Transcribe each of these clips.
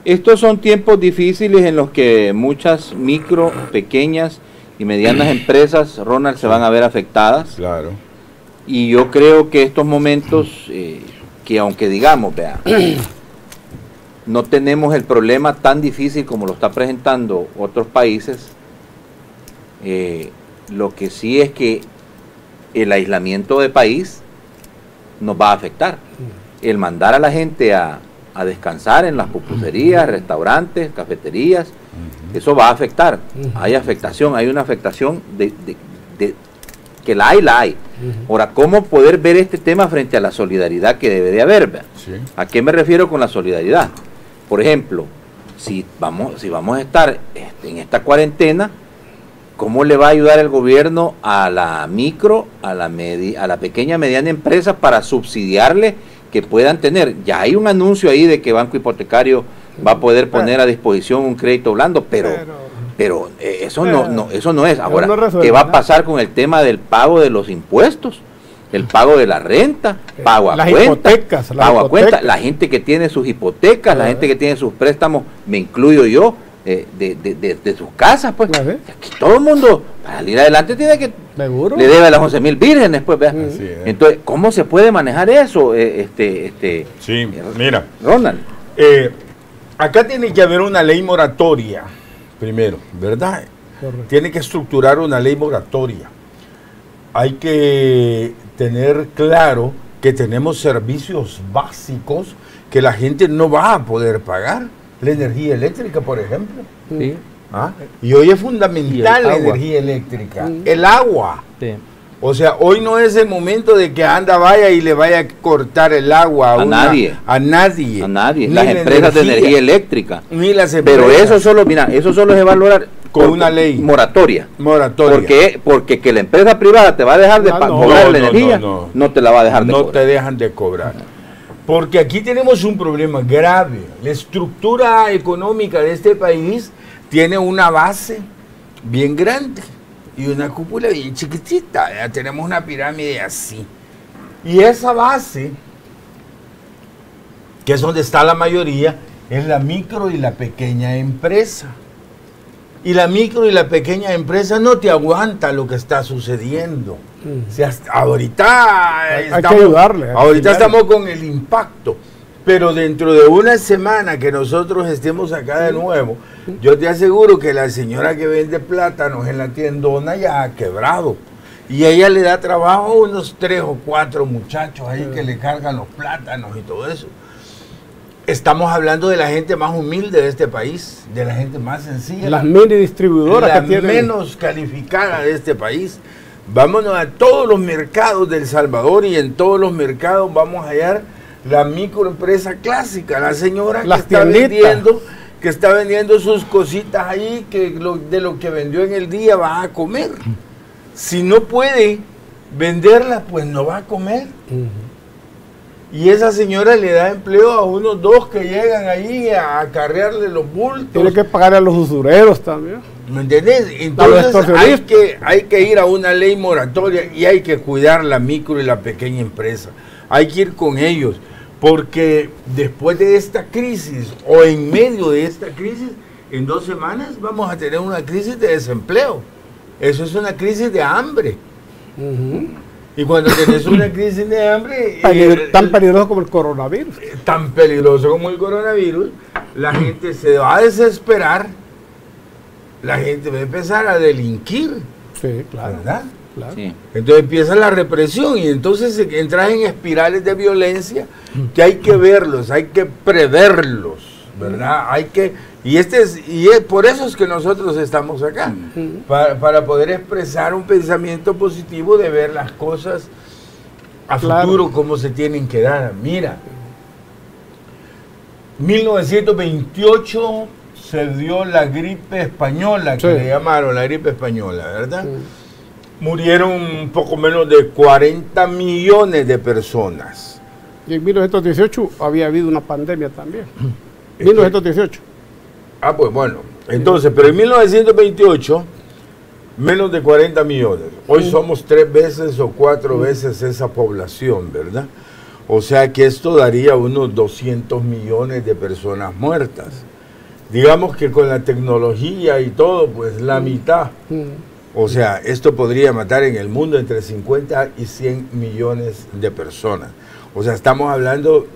Estos son tiempos difíciles en los que muchas micro, pequeñas y medianas empresas, Ronald, se van a ver afectadas. Claro. Y yo creo que estos momentos, que aunque digamos, vea, no tenemos el problema tan difícil como lo está presentando otros países, lo que sí es que el aislamiento de país nos va a afectar. El mandar a la gente a descansar en las pupuserías, restaurantes, cafeterías, eso va a afectar. Hay afectación, hay una afectación de que la hay. Ahora, ¿cómo poder ver este tema frente a la solidaridad que debe de haber? Sí. ¿A qué me refiero con la solidaridad? Por ejemplo, si vamos a estar en esta cuarentena, ¿cómo le va a ayudar el gobierno a la micro, a la pequeña, mediana empresa para subsidiarle que puedan tener? Ya hay un anuncio ahí de que Banco Hipotecario va a poder poner a disposición un crédito blando, pero eso no es. Ahora, ¿qué va a pasar con el tema del pago de los impuestos? El pago de la renta, pago a cuenta, la gente que tiene sus hipotecas, la gente que tiene sus préstamos, me incluyo yo, de sus casas, pues. Aquí todo el mundo, para salir adelante, tiene que le debe a las 11,000 vírgenes, pues, vea. Entonces, ¿cómo se puede manejar eso? Sí, mira, Ronald. Acá tiene que haber una ley moratoria, primero, ¿verdad? Correcto. Tiene que estructurar una ley moratoria. Hay que tener claro que tenemos servicios básicos que la gente no va a poder pagar. La energía eléctrica, por ejemplo. Sí. Y hoy es fundamental la energía eléctrica. El agua. Sí. O sea, hoy no es el momento de que vaya y le vaya a cortar el agua a nadie. A nadie. Las empresas de energía eléctrica. Ni las empresas. Pero eso solo se va a lograr con una ley. Moratoria. Moratoria. Porque que la empresa privada te va a dejar de cobrar la energía, no te la va a dejar de cobrar. No te dejan de cobrar. Porque aquí tenemos un problema grave. La estructura económica de este país tiene una base bien grande y una cúpula bien chiquitita. Ya tenemos una pirámide así. Y esa base, que es donde está la mayoría, es la micro y la pequeña empresa. Y la micro y la pequeña empresa no te aguanta lo que está sucediendo. O sea, ahorita hay que ayudarle. Ahorita estamos con el impacto. Pero dentro de una semana que nosotros estemos acá de nuevo, yo te aseguro que la señora que vende plátanos en la tiendona ya ha quebrado. Y ella le da trabajo a unos 3 o 4 muchachos ahí que le cargan los plátanos y todo eso. Estamos hablando de la gente más humilde de este país, de la gente más sencilla. Las mini distribuidoras que tienen, menos calificada de este país. Vámonos a todos los mercados de El Salvador y en todos los mercados vamos a hallar la microempresa clásica, la señora que está vendiendo sus cositas ahí, que de lo que vendió en el día va a comer. Si no puede venderla, pues no va a comer. Y esa señora le da empleo a unos 2 que llegan ahí a acarrearle los bultos. Tiene que pagar a los usureros también. ¿Me entendés? Entonces hay que ir a una ley moratoria y hay que cuidar la micro y la pequeña empresa. Hay que ir con ellos, porque después de esta crisis o en medio de esta crisis, en 2 semanas vamos a tener una crisis de desempleo. Eso es una crisis de hambre. Y cuando tenés una crisis de hambre... tan peligroso como el coronavirus. Tan peligroso como el coronavirus, la gente se va a desesperar, la gente va a empezar a delinquir. Sí, claro. ¿Verdad? Claro. Sí. Entonces empieza la represión y entonces entras en espirales de violencia que hay que verlos, hay que preverlos, ¿verdad? Y es por eso es que nosotros estamos acá, para poder expresar un pensamiento positivo de ver las cosas a futuro como se tienen que dar. Mira, 1928 se dio la gripe española, que le llamaron la gripe española, ¿verdad? Murieron un poco menos de 40 millones de personas. Y en 1918 había habido una pandemia también. 1918. Pues bueno, Entonces, pero en 1928, menos de 40 millones. Hoy somos 3 veces o 4 veces esa población, ¿verdad? O sea que esto daría unos 200 millones de personas muertas. Digamos que con la tecnología y todo, pues la mitad. O sea, esto podría matar en el mundo entre 50 y 100 millones de personas. O sea, estamos hablando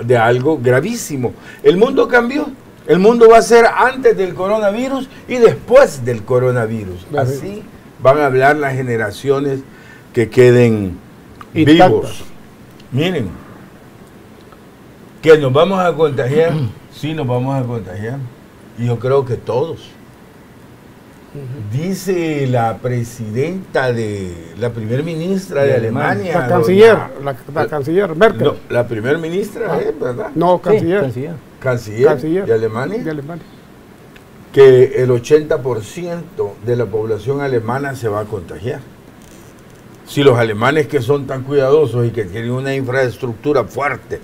de algo gravísimo. El mundo cambió. El mundo va a ser antes del coronavirus y después del coronavirus. Así van a hablar las generaciones que queden vivos. Miren, que nos vamos a contagiar. Sí, nos vamos a contagiar. Y yo creo que todos. Dice la presidenta la primer ministra de Alemania. La canciller, la canciller Merkel. No, la primer ministra, ¿verdad? No, canciller. Sí, Canciller de Alemania. De Alemania. Que el 80% de la población alemana se va a contagiar. Si los alemanes, que son tan cuidadosos y que tienen una infraestructura fuerte,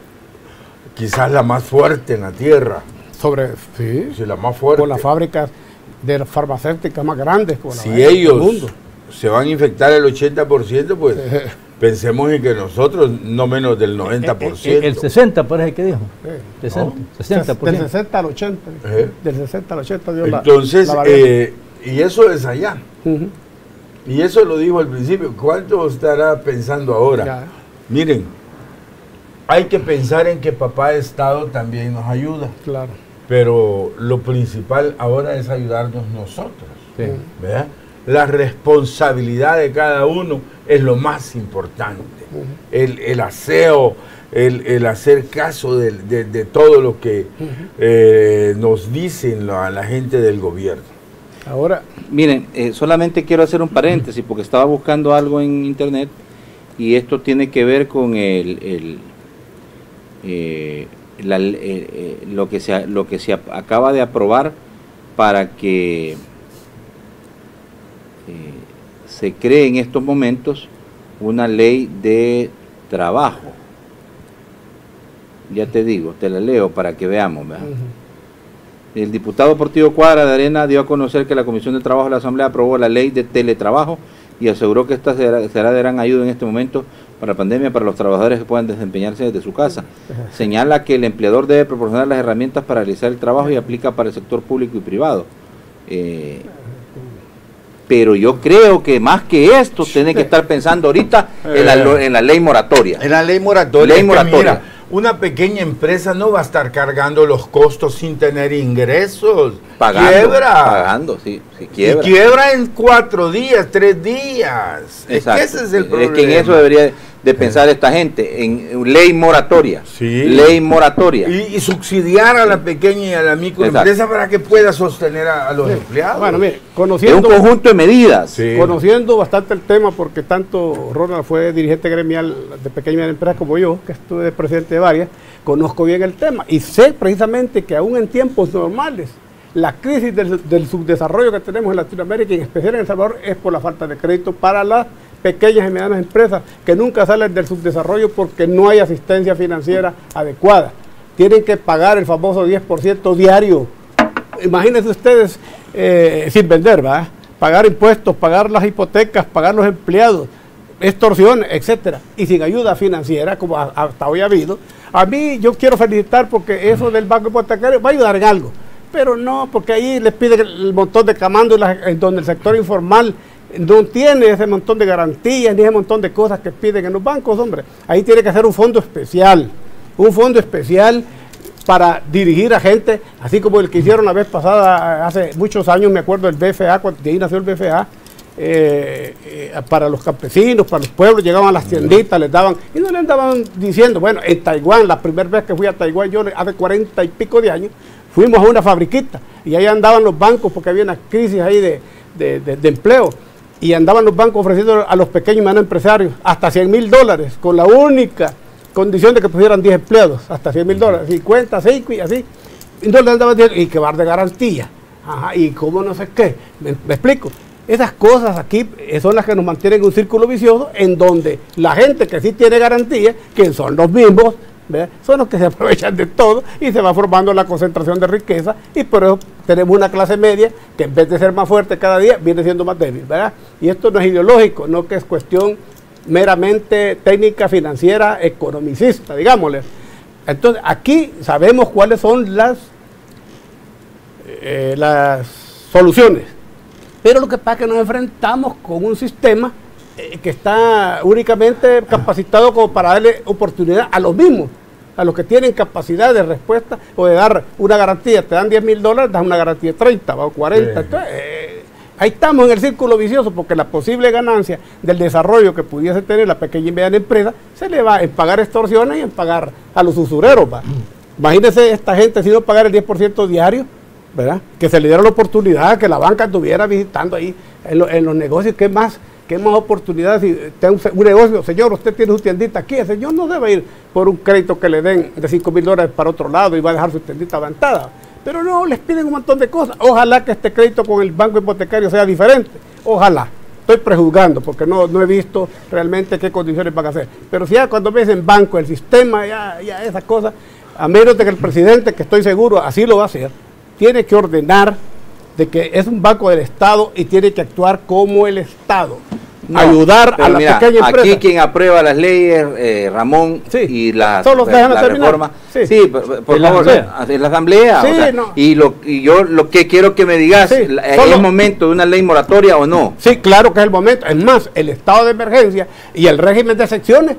quizás la más fuerte en la tierra. Sí, la más fuerte. Con las fábricas de las farmacéuticas más grandes. Si ellos se van a infectar el 80%, pues pensemos en que nosotros no menos del 90%. El 60 parece que dijo. 60%. Del 60 al 80. Del 60 al 80 dio entonces, y eso es allá. Y eso lo dijo al principio. ¿Cuánto estará pensando ahora? Ya. Miren, hay que pensar en que papá Estado también nos ayuda. Claro. Pero lo principal ahora es ayudarnos nosotros. Sí. ¿Verdad? La responsabilidad de cada uno es lo más importante. El aseo, el hacer caso de todo lo que nos dicen la gente del gobierno. Ahora, miren, solamente quiero hacer un paréntesis porque estaba buscando algo en internet y esto tiene que ver con lo que se acaba de aprobar para que se cree en estos momentos una ley de trabajo. Ya te digo, te la leo para que veamos, ¿verdad? El diputado Portillo Cuadra de Arena dio a conocer que la Comisión de Trabajo de la Asamblea aprobó la ley de teletrabajo y aseguró que esta será de gran ayuda en este momento para la pandemia para los trabajadores que puedan desempeñarse desde su casa. Señala que el empleador debe proporcionar las herramientas para realizar el trabajo y aplica para el sector público y privado. Pero yo creo que más que esto, tiene que estar pensando ahorita en la ley moratoria. En la ley moratoria. Mira, una pequeña empresa no va a estar cargando los costos sin tener ingresos. Pagando, sí, quiebra. Y quiebra en 4 días, 3 días. Exacto. Ese es el problema. Es que en eso debería de pensar esta gente, en ley moratoria. Sí. Ley moratoria. Y subsidiar a la pequeña y a la microempresa para que pueda sostener a los empleados. Bueno, mire, conociendo... Es un conjunto de medidas. Sí. Conociendo bastante el tema, porque tanto Ronald fue dirigente gremial de pequeña y mediana empresa como yo, que estuve de presidente de varias, conozco bien el tema y sé precisamente que aún en tiempos normales la crisis del subdesarrollo que tenemos en Latinoamérica y en especial en El Salvador es por la falta de crédito para las pequeñas y medianas empresas que nunca salen del subdesarrollo porque no hay asistencia financiera adecuada. Tienen que pagar el famoso 10% diario. Imagínense ustedes sin vender, ¿verdad? Pagar impuestos, pagar las hipotecas, pagar los empleados, extorsiones, etcétera, y sin ayuda financiera como hasta hoy ha habido. A mí yo quiero felicitar porque eso del banco hipotecario va a ayudar en algo, pero no, porque ahí les piden el montón de camándulas en donde el sector informal no tiene ese montón de garantías ni ese montón de cosas que piden en los bancos, hombre. Ahí tiene que hacer un fondo especial para dirigir a gente, así como el que hicieron la vez pasada, hace muchos años, me acuerdo del BFA, cuando de ahí nació el BFA, para los campesinos, para los pueblos, llegaban a las tienditas, les daban, y no le andaban diciendo, bueno, en Taiwán, la primera vez que fui a Taiwán, yo hace 40 y pico de años, fuimos a una fabriquita, y ahí andaban los bancos, porque había una crisis ahí de empleo, y andaban los bancos ofreciendo a los pequeños y medianos empresarios hasta $100,000, con la única condición de que pusieran 10 empleados, hasta $100,000, 50, 5 y así. Y no le andaban diciendo, y que va de garantía, ajá, y cómo no sé qué, me explico. Esas cosas aquí son las que nos mantienen en un círculo vicioso en donde la gente que sí tiene garantía, que son los mismos, ¿verdad?, son los que se aprovechan de todo y se va formando la concentración de riqueza y por eso tenemos una clase media que en vez de ser más fuerte cada día, viene siendo más débil, ¿verdad? Y esto no es ideológico, no que es cuestión meramente técnica, financiera, economicista, digámosle. Entonces, aquí sabemos cuáles son las soluciones. Pero lo que pasa es que nos enfrentamos con un sistema que está únicamente capacitado como para darle oportunidad a los mismos, a los que tienen capacidad de respuesta o de dar una garantía. Te dan $10,000, das una garantía de 30 o 40. Entonces, ahí estamos en el círculo vicioso, porque la posible ganancia del desarrollo que pudiese tener la pequeña y mediana empresa se le va en pagar extorsiones y en pagar a los usureros. Imagínense esta gente si no pagar el 10% diario, ¿verdad? Que se le diera la oportunidad, que la banca estuviera visitando ahí en los negocios. ¿Qué más oportunidades? Si tiene un negocio, señor, usted tiene su tiendita aquí, el señor no debe ir por un crédito que le den de $5,000 para otro lado y va a dejar su tiendita avanzada. Pero no, les piden un montón de cosas. Ojalá que este crédito con el banco hipotecario sea diferente. Ojalá. Estoy prejuzgando porque no he visto realmente qué condiciones van a hacer. Pero si ya cuando ves en banco el sistema, ya esas cosas, a menos de que el presidente, que estoy seguro así lo va a hacer, tiene que ordenar de que es un banco del Estado y tiene que actuar como el Estado. Ayudar a la pequeña empresa. Aquí quien aprueba las leyes, Ramón, y la reforma. Sí, por favor, es la Asamblea. Sí, o sea, y yo lo que quiero que me digas, ¿es el momento de una ley moratoria o no? Sí, claro que es el momento. Es más, el estado de emergencia y el régimen de secciones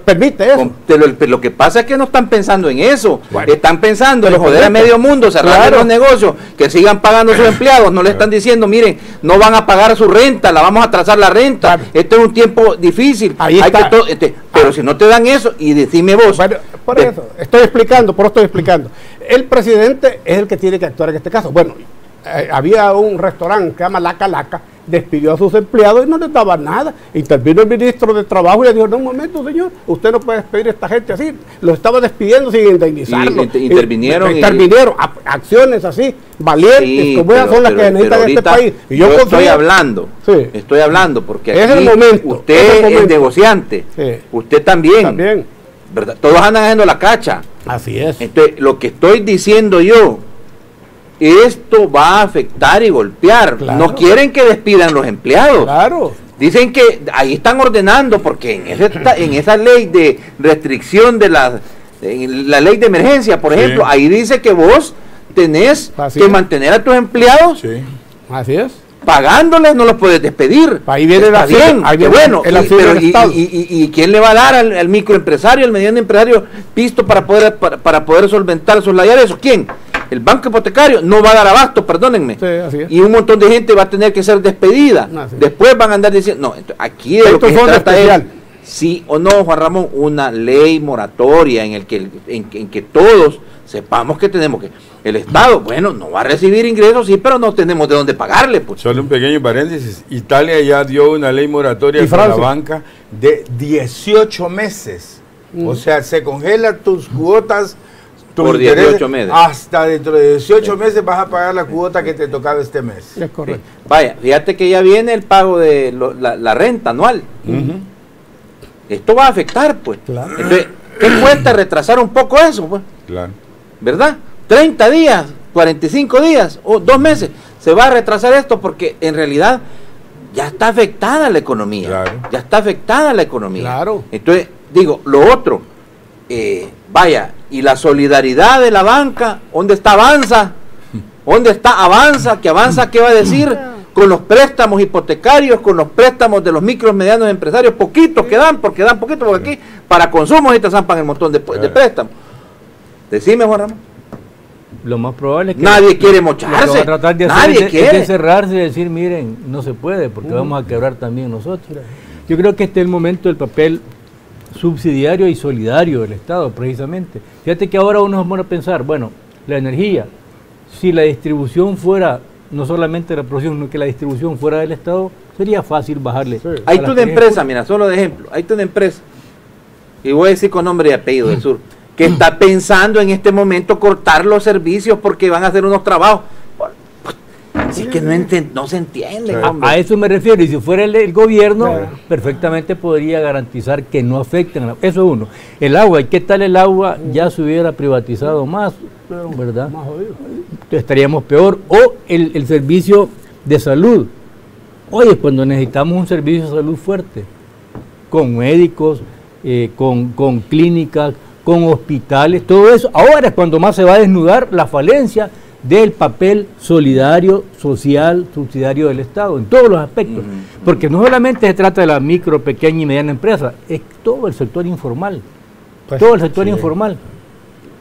permite eso. Lo que pasa es que no están pensando en eso. Bueno, están pensando en joder a medio mundo, cerrar los negocios, que sigan pagando sus empleados. No le están diciendo, miren, no van a pagar su renta, la vamos a atrasar la renta. Este es un tiempo difícil. Ahí está. Pero si no te dan eso, y decime vos. Bueno, por eso estoy explicando. El presidente es el que tiene que actuar en este caso. Bueno, había un restaurante que se llama Laca Laca, despidió a sus empleados y no les daba nada. Intervino el ministro de Trabajo y le dijo, no, un momento, señor, usted no puede despedir a esta gente así. Los estaba despidiendo sin indemnizarlos. Intervinieron acciones así, valientes, como esas son las que necesitan en este país. Y yo estoy hablando, porque aquí es el momento, usted es negociante, usted también, ¿verdad? Todos andan haciendo la cacha. Así es. Entonces, lo que estoy diciendo yo, esto va a afectar y golpear. Claro. No quieren que despidan los empleados. Claro. Dicen que ahí están ordenando, porque en esa ley de restricción de la ley de emergencia, por ejemplo, ahí dice que vos tenés que mantener a tus empleados. Sí. Así es. Pagándoles, no los puedes despedir. Ahí viene la bien. Bueno, y quién le va a dar al microempresario, al mediano empresario, pisto para poder solventar, soslayar eso? ¿Quién? El banco hipotecario no va a dar abasto, perdónenme. Sí, así es. Y un montón de gente va a tener que ser despedida. Después van a andar diciendo, no, aquí de lo que se trata es, sí o no, Juan Ramón, una ley moratoria en que todos sepamos que tenemos que... El Estado, bueno, no va a recibir ingresos, sí, pero no tenemos de dónde pagarle. Pues. Solo un pequeño paréntesis. Italia ya dio una ley moratoria para la banca de 18 meses. O sea, se congelan tus cuotas por 18 meses. Hasta dentro de 18 meses vas a pagar la cuota que te tocaba este mes. Es correcto. Sí. Vaya, fíjate que ya viene el pago de la renta anual. Esto va a afectar, pues. Claro. Entonces, ¿qué cuesta retrasar un poco eso, pues? Claro. ¿Verdad? 30 días, 45 días o 2 meses. Se va a retrasar esto porque en realidad ya está afectada la economía. Claro. Ya está afectada la economía. Claro. Entonces, digo, lo otro, vaya, y la solidaridad de la banca, ¿dónde está Avanza? ¿Dónde está Avanza? ¿Que Avanza qué va a decir? Con los préstamos hipotecarios, con los préstamos de los micros y medianos empresarios, poquitos que dan, porque dan poquito, porque aquí para consumo ahorita zampan el montón de préstamos. Decime, Juan Ramón. Lo más probable es que nadie quiere mocharse. Lo que va a tratar de hacer es de cerrarse y decir, miren, no se puede, porque vamos a quebrar también nosotros. Yo creo que este es el momento del papel subsidiario y solidario del Estado, precisamente. Fíjate que ahora uno se pone a pensar, bueno, la energía, si la distribución fuera, no solamente la producción, sino que la distribución fuera del Estado, sería fácil bajarle. Sí. Hay una empresa, mira, solo de ejemplo, hay una empresa, y voy a decir con nombre y apellido del sur, que está pensando en este momento cortar los servicios porque van a hacer unos trabajos. Así que no se entiende. A eso me refiero, y si fuera el gobierno, perfectamente podría garantizar que no afecten. Eso es uno. El agua, ¿y qué tal el agua? Ya se hubiera privatizado más. ¿verdad? Estaríamos peor. O el servicio de salud. Oye, cuando necesitamos un servicio de salud fuerte, con médicos, con clínicas, con hospitales, todo eso, ahora es cuando más se va a desnudar la falencia del papel solidario, social, subsidiario del Estado, en todos los aspectos. Porque no solamente se trata de la micro, pequeña y mediana empresa, es todo el sector informal. Pues, todo el sector informal.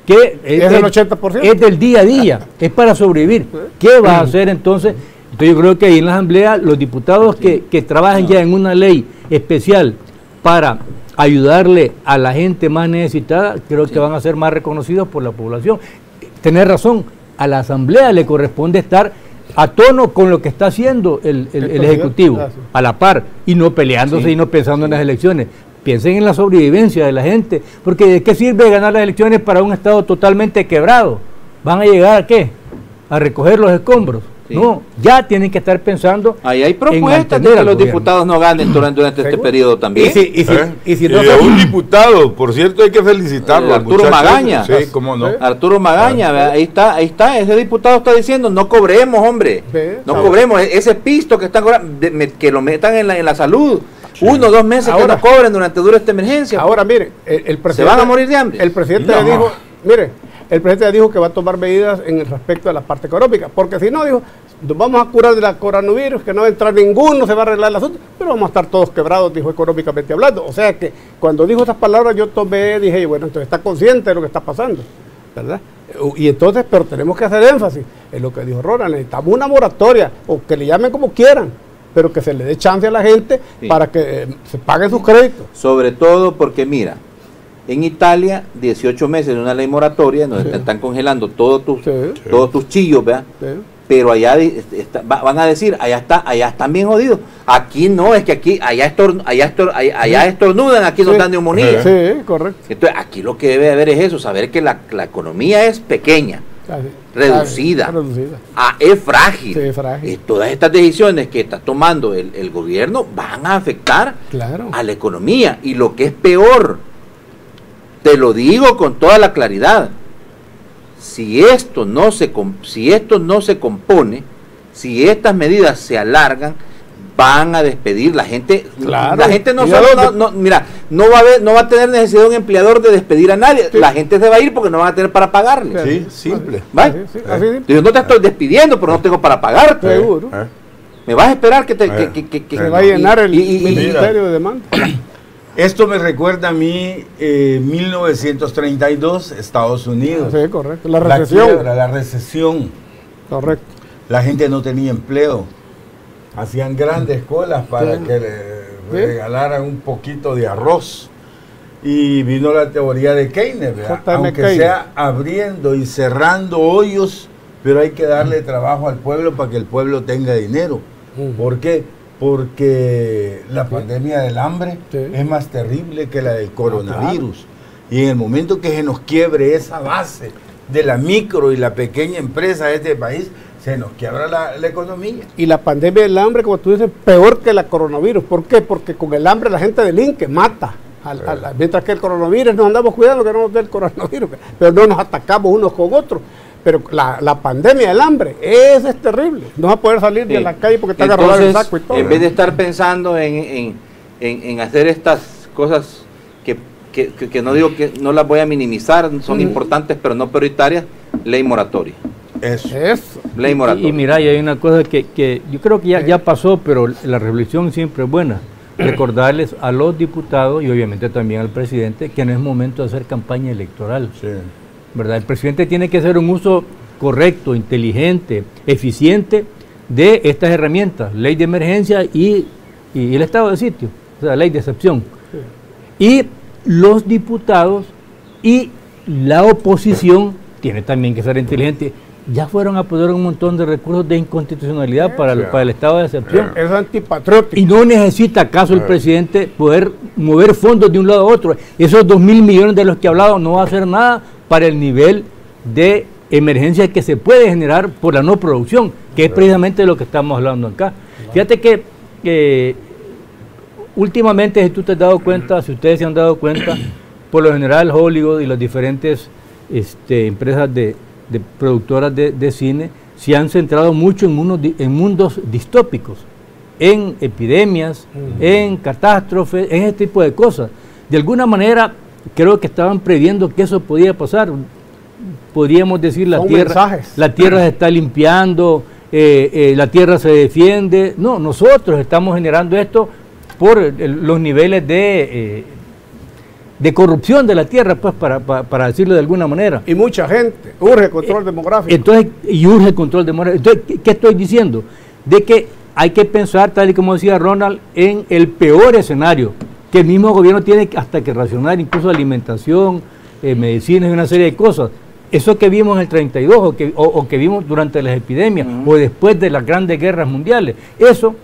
Que es el 80%. Es del día a día, es para sobrevivir. ¿Qué va a hacer entonces? Entonces yo creo que ahí en la Asamblea los diputados que trabajan ya en una ley especial para ayudarle a la gente más necesitada, creo que van a ser más reconocidos por la población. Tener razón, a la Asamblea le corresponde estar a tono con lo que está haciendo el Ejecutivo, a la par, y no peleándose y no pensando en las elecciones. Piensen en la sobrevivencia de la gente, porque ¿de qué sirve ganar las elecciones para un Estado totalmente quebrado? ¿Van a llegar a qué? ¿A recoger los escombros? Sí. No, ya tienen que estar pensando. Ahí hay propuestas de que los diputados no ganen durante este periodo también. Y si no un diputado, por cierto, hay que felicitarlo. Arturo Magaña. Sí, cómo no. Arturo Magaña, ahí está, ese diputado está diciendo, no cobremos, hombre. No cobremos, ese pisto que están cobrando, que lo metan en la salud. 1 o 2 meses ahora, que no cobren durante esta emergencia. Ahora, mire, el presidente... ¿Se van a morir de hambre? El presidente le dijo, mire, el presidente dijo que va a tomar medidas en respecto a la parte económica, porque si no, dijo, nos vamos a curar de la coronavirus, que no va a entrar ninguno, se va a arreglar el asunto, pero vamos a estar todos quebrados, dijo, económicamente hablando. O sea que cuando dijo esas palabras yo dije, bueno, entonces está consciente de lo que está pasando, ¿verdad? Y entonces, pero tenemos que hacer énfasis en lo que dijo Ronald, necesitamos una moratoria, o que le llamen como quieran, pero que se le dé chance a la gente para que se paguen sus créditos. Sobre todo porque, mira, en Italia, 18 meses de una ley moratoria, donde te están congelando todos tus chillos, ¿verdad? Pero allá van a decir, allá están bien jodidos. Aquí no, es que allá estornudan, aquí nos dan neumonía. Sí, correcto. Entonces, aquí lo que debe haber es eso, saber que la economía es pequeña. Reducida, es frágil. Sí, frágil. Y todas estas decisiones que está tomando el gobierno van a afectar a la economía. Y lo que es peor, te lo digo con toda la claridad, si esto no se compone, si estas medidas se alargan, van a despedir la gente. La gente no va a tener necesidad de un empleador de despedir a nadie. La gente se va a ir porque no van a tener para pagarle. Sí, simple. Yo no te estoy despidiendo, pero no tengo para pagarte. Seguro. Me vas a esperar que se va a llenar el ministerio de demanda. Esto me recuerda a mí 1932, Estados Unidos. Sí, correcto. La recesión. La recesión. Correcto. La gente no tenía empleo. Hacían grandes colas para que le regalaran un poquito de arroz. Y vino la teoría de Keynes, ¿verdad? Aunque sea abriendo y cerrando hoyos, pero hay que darle trabajo al pueblo para que el pueblo tenga dinero. ¿Por qué? Porque la pandemia del hambre es más terrible que la del coronavirus. Y en el momento que se nos quiebre esa base de la micro y la pequeña empresa de este país, se nos quiebra la economía. Y la pandemia del hambre, como tú dices, peor que la coronavirus. ¿Por qué? Porque con el hambre la gente delinque, mata. Mientras que el coronavirus nos andamos cuidando que no nos dé el coronavirus, pero no nos atacamos unos con otros. Pero la pandemia del hambre, es terrible. No va a poder salir de la calle porque está agarrado el saco y todo. En vez de estar pensando en hacer estas cosas que no digo que no las voy a minimizar, son importantes pero no prioritarias, ley moratoria. Eso. Ley moratoria. Y mira, y hay una cosa que yo creo que ya pasó, pero la reflexión siempre es buena. Recordarles a los diputados y obviamente también al presidente que no es momento de hacer campaña electoral. Sí. ¿Verdad? El presidente tiene que hacer un uso correcto, inteligente, eficiente de estas herramientas, ley de emergencia y el estado de sitio, o sea, ley de excepción. Sí. Y los diputados y la oposición tiene también que ser inteligente. Ya fueron a poner un montón de recursos de inconstitucionalidad para el estado de excepción. Es antipatriótico. Y no necesita acaso el presidente poder mover fondos de un lado a otro. Esos 2.000 millones de los que he hablado no va a hacer nada para el nivel de emergencia que se puede generar por la no producción, que es precisamente lo que estamos hablando acá. Fíjate que últimamente, si tú te has dado cuenta, si ustedes se han dado cuenta, por lo general Hollywood y las diferentes empresas de de productoras de cine se han centrado mucho en mundos distópicos, en epidemias, en catástrofes, en ese tipo de cosas. De alguna manera creo que estaban previendo que eso podía pasar. Podríamos decir la tierra se está limpiando, la tierra se defiende. No, nosotros estamos generando esto por los niveles de corrupción de la tierra, pues para decirlo de alguna manera. Y mucha gente, urge control demográfico. Entonces, y urge control demográfico. Entonces, ¿qué estoy diciendo? De que hay que pensar, tal y como decía Ronald, en el peor escenario, que el mismo gobierno tiene hasta que racionar, incluso alimentación, medicinas y una serie de cosas. Eso que vimos en el 32 o que vimos durante las epidemias o después de las grandes guerras mundiales, eso,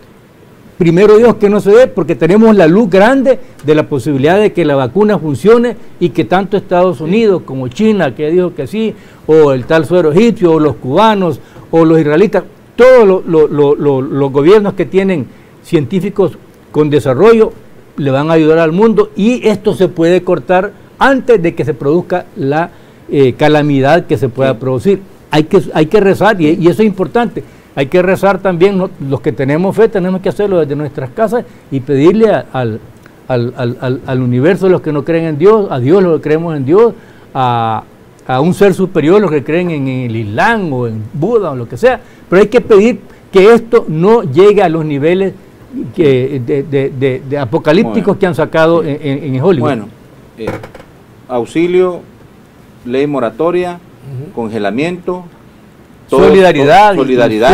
primero Dios que no se dé, porque tenemos la luz grande de la posibilidad de que la vacuna funcione y que tanto Estados Unidos como China, que dijo que sí, o el tal suero egipcio, o los cubanos, o los israelitas, todos los gobiernos que tienen científicos con desarrollo le van a ayudar al mundo, y esto se puede cortar antes de que se produzca la calamidad que se pueda producir. Hay que rezar, y eso es importante. Hay que rezar también, ¿no? Los que tenemos fe tenemos que hacerlo desde nuestras casas y pedirle al universo, los que no creen en Dios, a Dios los que creemos en Dios, a un ser superior, los que creen en el Islam o en Buda o lo que sea, pero hay que pedir que esto no llegue a los niveles de apocalípticos que han sacado en Hollywood. Bueno, auxilio, ley moratoria, congelamiento, solidaridad,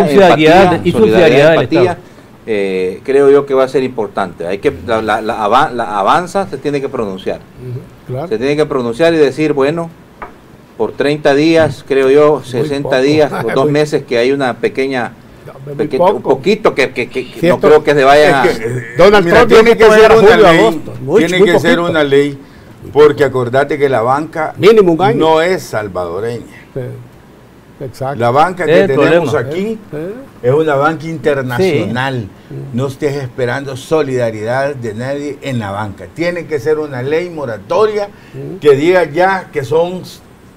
empatía. Creo yo que va a ser importante. Hay que la avanza se tiene que pronunciar. Claro. Se tiene que pronunciar y decir, bueno, por 30 días, creo yo, 60 días o 2 meses, que hay una pequeña, un poquito que no creo que se vaya a... Donald Trump tiene que ser una ley, tiene que ser una ley, porque acordate que la banca mínimo un año no es salvadoreña. Sí. Exacto. La banca que tenemos aquí es una banca internacional. Sí. No estés esperando solidaridad de nadie en la banca. Tiene que ser una ley moratoria que diga ya que son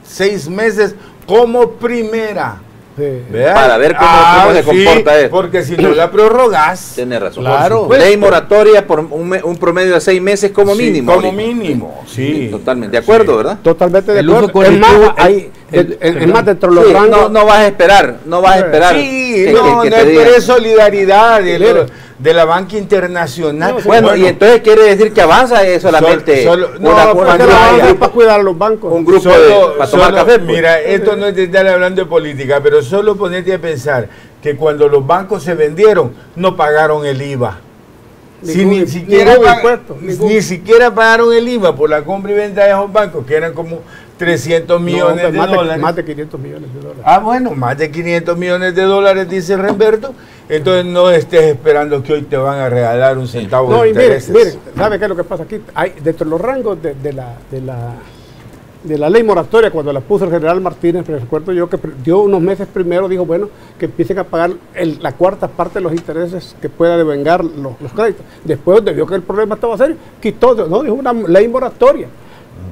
6 meses como primera. Sí. Para ver cómo se comporta esto. Porque si no la prorrogas. Tienes razón. Claro. Ley moratoria por un promedio de 6 meses como mínimo. Como mínimo, sí. Totalmente. ¿De acuerdo, verdad? Totalmente de acuerdo. Es más, dentro de los rangos. No vas a esperar. Sí, no esperes solidaridad de la banca internacional. Bueno, y entonces quiere decir que avanza solamente para cuidar a los bancos. Un grupo para tomar café. Pues. Mira, esto no es de estar hablando de política, pero solo ponete a pensar que cuando los bancos se vendieron, no pagaron el IVA. Ni siquiera pagaron el IVA por la compra y venta de esos bancos, que eran como 300 millones de dólares. Más de 500 millones de dólares. Ah, bueno, más de 500 millones de dólares, dice Remberto. Entonces no estés esperando que hoy te van a regalar un centavo de intereses. Miren, ¿sabe qué es lo que pasa aquí? Hay, dentro de los rangos de la ley moratoria, cuando la puso el general Martínez, recuerdo yo que dio unos meses primero, dijo, bueno, que empiecen a pagar la cuarta parte de los intereses que pueda devengar los créditos. Después, donde vio que el problema estaba serio, quitó, no, dijo una ley moratoria.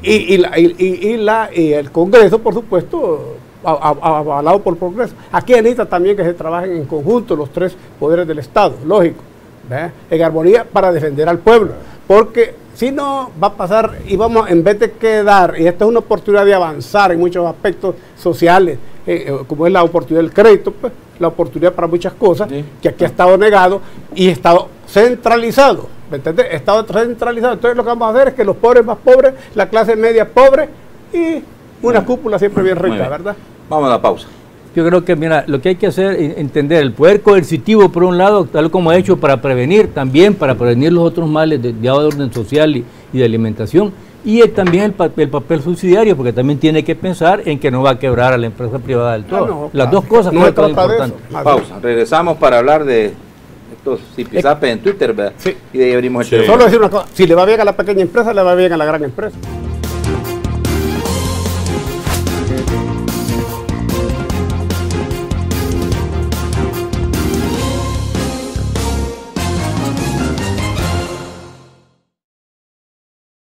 Y el Congreso, por supuesto, avalado por el Congreso. Aquí necesita también que se trabajen en conjunto los 3 poderes del Estado, lógico, en armonía para defender al pueblo, porque si no va a pasar y vamos, en vez de quedar, y esta es una oportunidad de avanzar en muchos aspectos sociales, como es la oportunidad del crédito, pues la oportunidad para muchas cosas, que aquí ha estado negado y ha estado centralizado. ¿Me entiendes? Estado centralizado. Entonces lo que vamos a hacer es que los pobres más pobres, la clase media pobre y una cúpula siempre bien rica, ¿verdad? Vamos a la pausa. Yo creo que, mira, lo que hay que hacer es entender el poder coercitivo, por un lado, tal como ha hecho para prevenir, también para prevenir los otros males de orden social y de alimentación, y también el papel subsidiario, porque también tiene que pensar en que no va a quebrar a la empresa privada del todo. Las dos cosas no son importantes. Pausa. Regresamos para hablar de estos zipizapes en Twitter, ¿verdad? Sí. Y de ahí abrimos el Solo decir una cosa, si le va bien a la pequeña empresa, le va bien a la gran empresa.